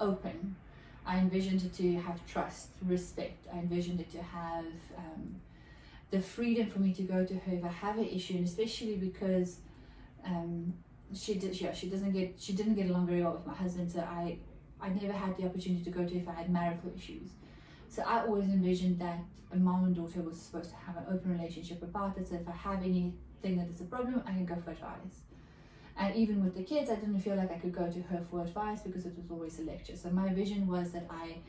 open. I envisioned it to have trust, respect. I envisioned it to have the freedom for me to go to her if I have an issue, and especially because she didn't get along very well with my husband, so I never had the opportunity to go to her if I had marital issues. So I always envisioned that a mom and daughter was supposed to have an open relationship about it. So if I have anything that is a problem, I can go for advice. And even with the kids, I didn't feel like I could go to her for advice because it was always a lecture. So my vision was that I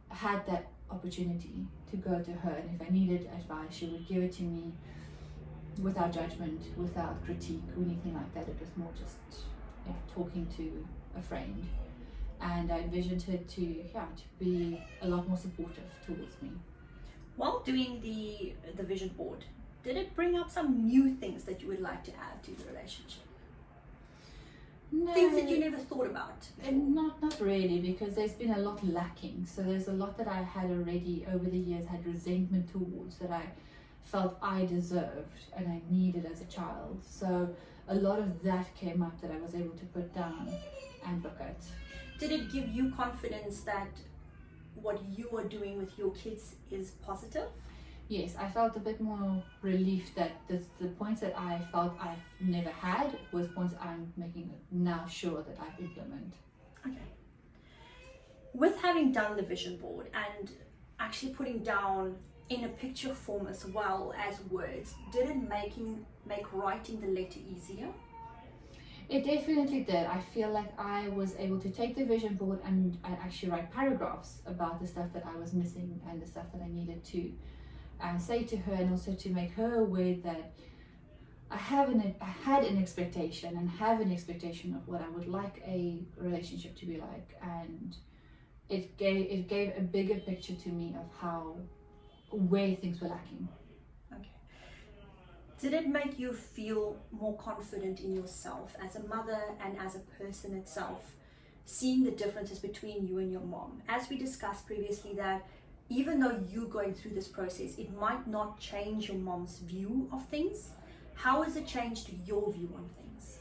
had that opportunity to go to her, and if I needed advice, she would give it to me without judgment, without critique or anything like that. It was more just talking to a friend. And I envisioned her to be a lot more supportive towards me. While doing the vision board, did it bring up some new things that you would like to add to the relationship? No, things that you never thought about? Not really, because there's been a lot lacking. So there's a lot that I had already over the years had resentment towards, that I felt I deserved and I needed as a child. So a lot of that came up that I was able to put down and look at. Did it give you confidence that what you are doing with your kids is positive? Yes, I felt a bit more relief that the points that I felt I've never had was points I'm making now sure that I implement. Okay. With having done the vision board and actually putting down in a picture form as well as words, did it make writing the letter easier? It definitely did. I feel like I was able to take the vision board and actually write paragraphs about the stuff that I was missing and the stuff that I needed to say to her, and also to make her aware that I had an expectation and have an expectation of what I would like a relationship to be like, and it gave a bigger picture to me of where things were lacking. Okay. Did it make you feel more confident in yourself as a mother and as a person itself, seeing the differences between you and your mom? As we discussed previously, that even though you're going through this process, it might not change your mom's view of things. How has it changed your view on things?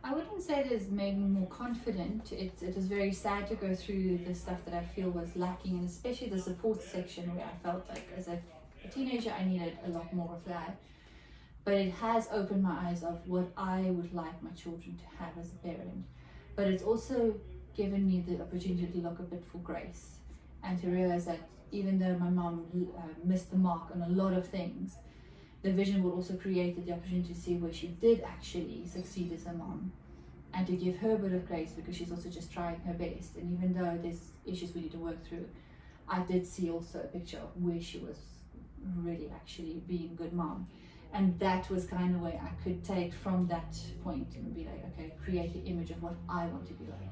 I wouldn't say it has made me more confident. It was very sad to go through the stuff that I feel was lacking, and especially the support section, where I felt like as a teenager I needed a lot more of that. But it has opened my eyes of what I would like my children to have as a parent. But it's also given me the opportunity to look a bit for grace, and to realize that even though my mom missed the mark on a lot of things, the vision board also created the opportunity to see where she did actually succeed as a mom, and to give her a bit of grace, because she's also just trying her best. And even though there's issues we need to work through, I did see also a picture of where she was really actually being a good mom. And that was kind of where I could take from that point and be like, okay, create the image of what I want to be like.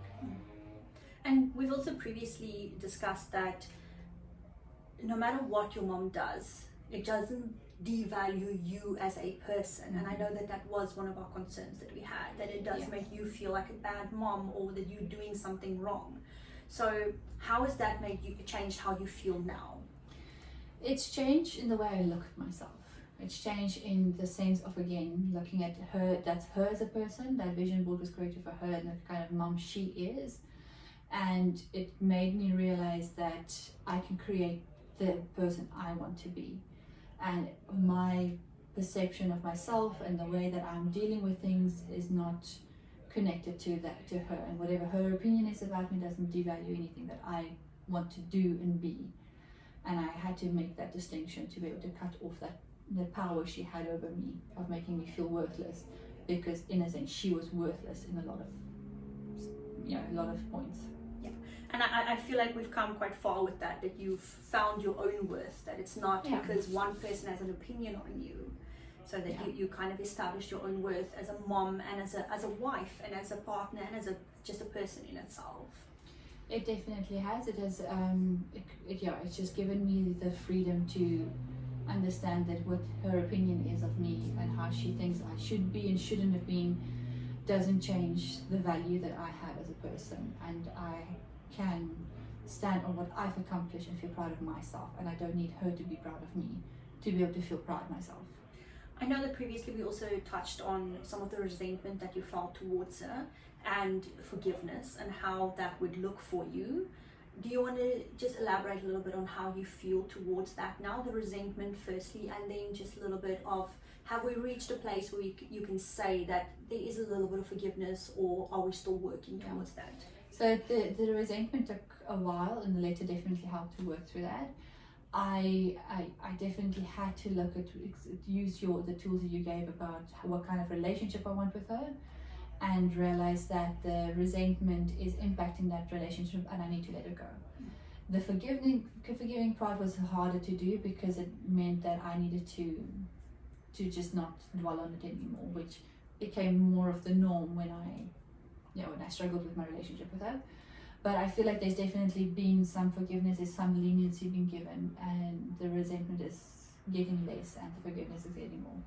And we've also previously discussed that no matter what your mom does, it doesn't devalue you as a person. And I know that was one of our concerns that we had, that it does make you feel like a bad mom, or that you're doing something wrong. So how has that changed how you feel now? It's changed in the way I look at myself. It's changed in the sense of, again, looking at her, that's her as a person. That vision board was created for her and the kind of mom she is. And it made me realize that I can create the person I want to be. And my perception of myself and the way that I'm dealing with things is not connected to her. And whatever her opinion is about me doesn't devalue anything that I want to do and be. And I had to make that distinction to be able to cut off the power she had over me of making me feel worthless, because in a sense she was worthless in a lot of points. Yeah, and I feel like we've come quite far with that you've found your own worth, that it's not because one person has an opinion on you, so that you kind of established your own worth as a mom and as a wife and as a partner and as just a person in itself. It definitely has. It has. It's just given me the freedom to understand that what her opinion is of me and how she thinks I should be and shouldn't have been doesn't change the value that I have as a person, and I can stand on what I've accomplished and feel proud of myself, and I don't need her to be proud of me to be able to feel proud of myself. I know that previously we also touched on some of the resentment that you felt towards her and forgiveness and how that would look for you. Do you want to just elaborate a little bit on how you feel towards that now, the resentment firstly, and then just a little bit of, have we reached a place where you can say that there is a little bit of forgiveness, or are we still working towards that? So the resentment took a while, and the letter definitely helped to work through that. I definitely had to look at, use the tools that you gave about what kind of relationship I want with her, and realize that the resentment is impacting that relationship and I need to let it go. The forgiving part was harder to do because it meant that I needed to just not dwell on it anymore, which became more of the norm when I struggled with my relationship with her. But I feel like there's definitely been some forgiveness, there's some leniency being given, and the resentment is getting less and the forgiveness is getting more.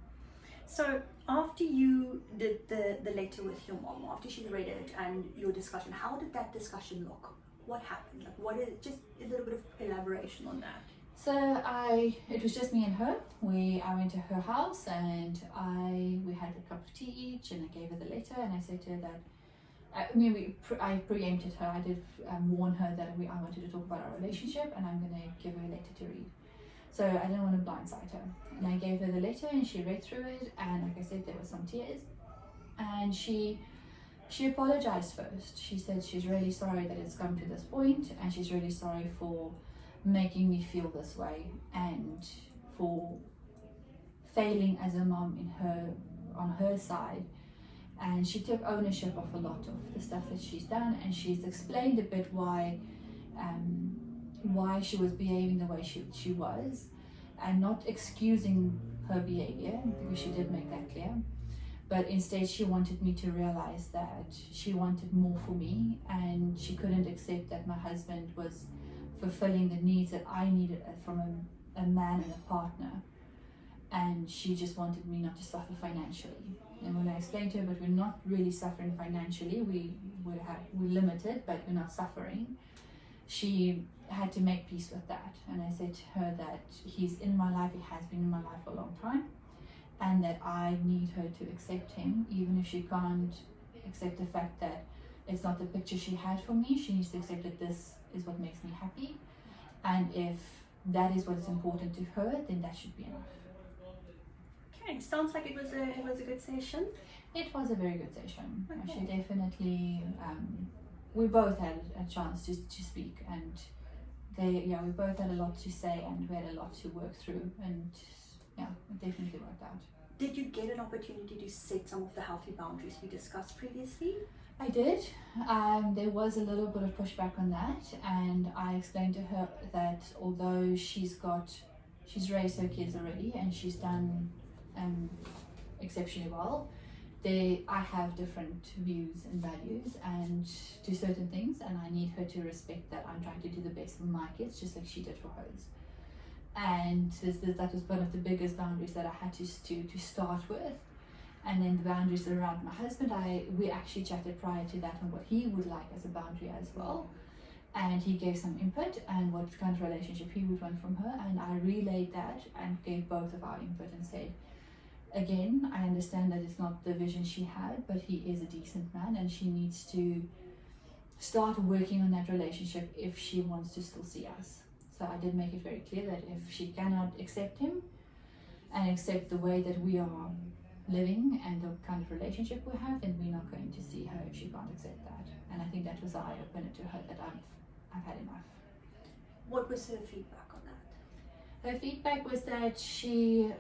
So after you did the letter with your mom, after she read it and your discussion, how did that discussion look? What happened? Like, what is, just a little bit of elaboration on that. So it was just me and her. I went to her house and we had a cup of tea each, and I gave her the letter and I said to her that, I preempted her. I did warn her that I wanted to talk about our relationship and I'm going to give her a letter to read. So I didn't want to blindside her. And I gave her the letter and she read through it, and like I said, there were some tears. And she apologized first. She said she's really sorry that it's come to this point, and she's really sorry for making me feel this way and for failing as a mom on her side. And she took ownership of a lot of the stuff that she's done, and she's explained a bit why she was behaving the way she was, and not excusing her behavior, because she did make that clear, but instead she wanted me to realize that she wanted more for me, and she couldn't accept that my husband was fulfilling the needs that I needed from a man and a partner, and she just wanted me not to suffer financially. And when I explained to her, but we're not really suffering financially, we're limited, but we're not suffering, she had to make peace with that. And I said to her that he's in my life, he has been in my life for a long time, and that I need her to accept him, even if she can't accept the fact that it's not the picture she had for me. She needs to accept that this is what makes me happy, and if that is what is important to her, then that should be enough. Okay, sounds like it was a good session. It was a very good session. Okay. She definitely, we both had a chance to speak, and we both had a lot to say, and we had a lot to work through, and yeah, it definitely worked out. Did you get an opportunity to set some of the healthy boundaries we discussed previously? I did. There was a little bit of pushback on that, and I explained to her that although she's raised her kids already and she's done exceptionally well, I have different views and values and to certain things, and I need her to respect that I'm trying to do the best for my kids just like she did for hers. And that was one of the biggest boundaries that I had to start with. And then the boundaries around my husband, we actually chatted prior to that on what he would like as a boundary as well, and he gave some input and what kind of relationship he would want from her, and I relayed that and gave both of our input and said, again, I understand that it's not the vision she had, but he is a decent man and she needs to start working on that relationship if she wants to still see us. So I did make it very clear that if she cannot accept him and accept the way that we are living and the kind of relationship we have, then we're not going to see her if she can't accept that. And I think that was the eye-opener to her, that I've had enough. What was her feedback on that? Her feedback was that she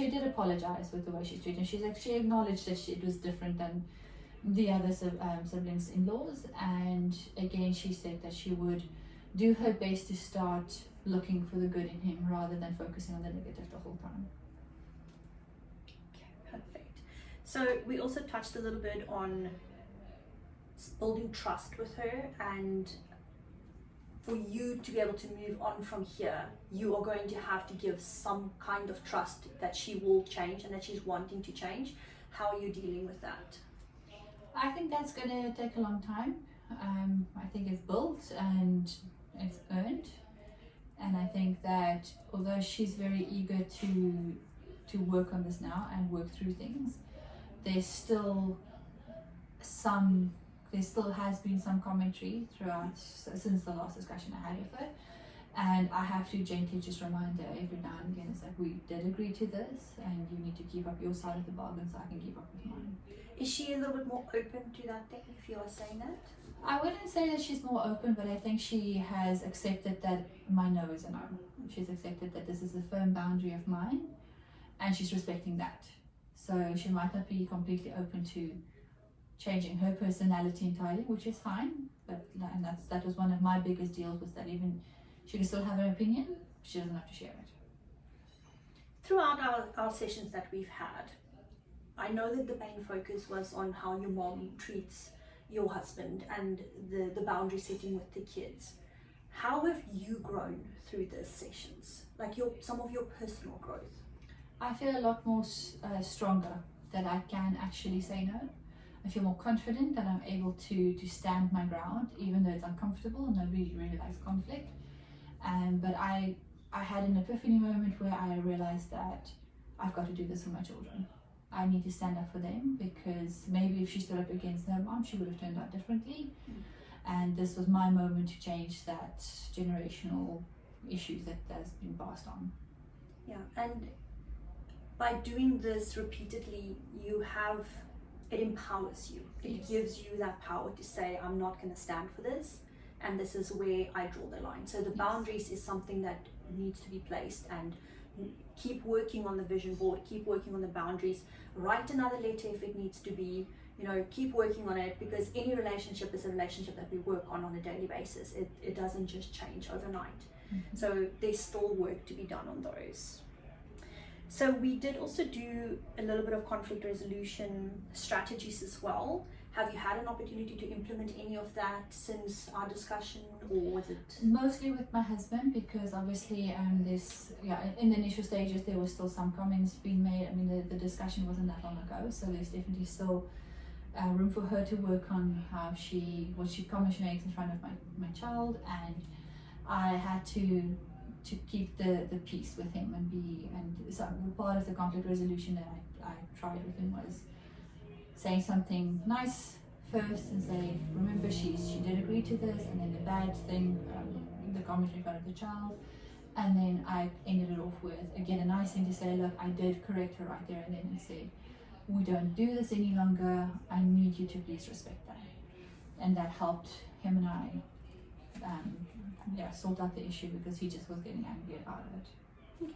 did apologize with the way she's treated. She acknowledged that it was different than the other siblings in-laws, and again she said that she would do her best to start looking for the good in him rather than focusing on the negative the whole time. Okay, perfect. So we also touched a little bit on building trust with her, and for you to be able to move on from here, you are going to have to give some kind of trust that she will change and that she's wanting to change. How are you dealing with that? I think that's going to take a long time. I think it's built and it's earned, and I think that although she's very eager to to work on this now and work through things. There still has been some commentary throughout since the last discussion I had with her, and I have to gently just remind her every now and again, it's like, we did agree to this and you need to keep up your side of the bargain so I can keep up with mine. Is she a little bit more open to that thing, if you are saying that? I wouldn't say that she's more open, but I think she has accepted that my no is a no. She's accepted that this is a firm boundary of mine, and she's respecting that. So she might not be completely open to changing her personality entirely, which is fine. But that was one of my biggest deals, was that even she can still have an opinion, but she doesn't have to share it. Throughout our sessions that we've had, I know that the main focus was on how your mom treats your husband and the boundary setting with the kids. How have you grown through these sessions? Like some of your personal growth? I feel a lot more stronger that I can actually say no. I feel more confident that I'm able to stand my ground, even though it's uncomfortable and nobody really likes conflict. But I had an epiphany moment where I realized that I've got to do this for my children. I need to stand up for them, because maybe if she stood up against her mom, she would have turned out differently. And this was my moment to change that generational issues that has been passed on. Yeah, and by doing this repeatedly, it empowers you. It Yes. gives you that power to say, I'm not going to stand for this, and this is where I draw the line. So the boundaries is something that needs to be placed, and keep working on the vision board, keep working on the boundaries, write another letter if it needs to be, keep working on it, because any relationship is a relationship that we work on a daily basis. It doesn't just change overnight. Mm-hmm. So there's still work to be done on those. So we did also do a little bit of conflict resolution strategies as well. Have you had an opportunity to implement any of that since our discussion, or was it? Mostly with my husband, because obviously in the initial stages there was still some comments being made. I mean, the discussion wasn't that long ago, so there's definitely still room for her to work on what comment she makes in front of my child, and I had to keep the peace with him and so part of the conflict resolution that I tried with him was saying something nice first and say, remember, she did agree to this, and then the bad thing, the comment in front of the child, and then I ended it off with, again, a nice thing to say, look, I did correct her right there and then, and say, we don't do this any longer, I need you to please respect that. And that helped him and I sort out the issue, because he just was getting angry about it. Okay.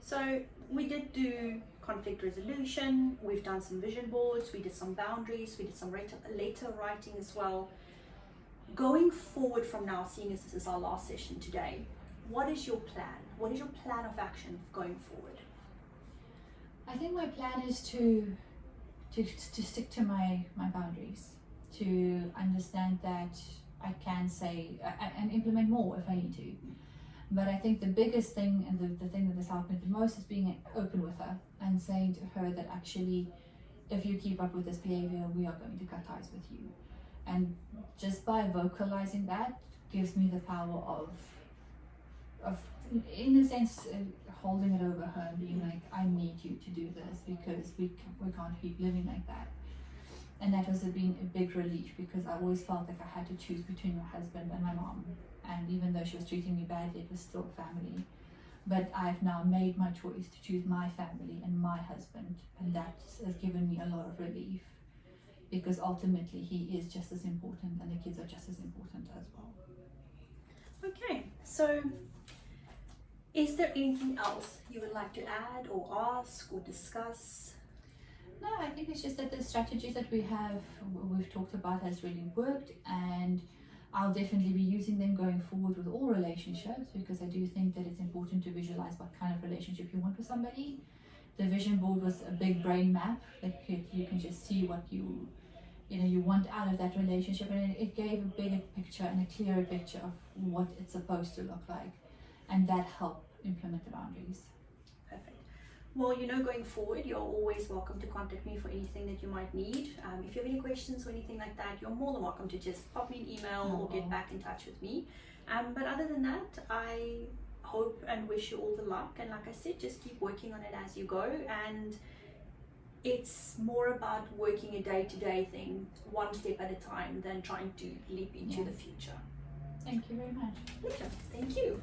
So we did do conflict resolution, we've done some vision boards, we did some boundaries, we did some letter writing as well. Going forward from now, seeing as this is our last session today, what is your plan? What is your plan of action going forward? I think my plan is to stick to my boundaries, to understand that I can say and implement more if I need to. But I think the biggest thing, and the thing that has helped me the most, is being open with her and saying to her that actually, if you keep up with this behavior, we are going to cut ties with you. And just by vocalizing that gives me the power of in a sense, holding it over her and being like, I need you to do this, because we can't keep living like that. And that has been a big relief, because I always felt like I had to choose between my husband and my mom. And even though she was treating me badly, it was still family. But I've now made my choice to choose my family and my husband. And that has given me a lot of relief, because ultimately he is just as important, and the kids are just as important as well. Okay, so is there anything else you would like to add or ask or discuss? No, I think it's just that the strategies that we've talked about has really worked, and I'll definitely be using them going forward with all relationships, because I do think that it's important to visualize what kind of relationship you want with somebody. The vision board was a big brain map that you can just see what you want out of that relationship, and it gave a bigger picture and a clearer picture of what it's supposed to look like, and that helped implement the boundaries. Perfect. Well, going forward, you're always welcome to contact me for anything that you might need. If you have any questions or anything like that, you're more than welcome to just pop me an email or get back in touch with me. But other than that, I hope and wish you all the luck. And like I said, just keep working on it as you go. And it's more about working a day-to-day thing, one step at a time, than trying to leap into the future. Thank you very much. Pleasure. Thank you.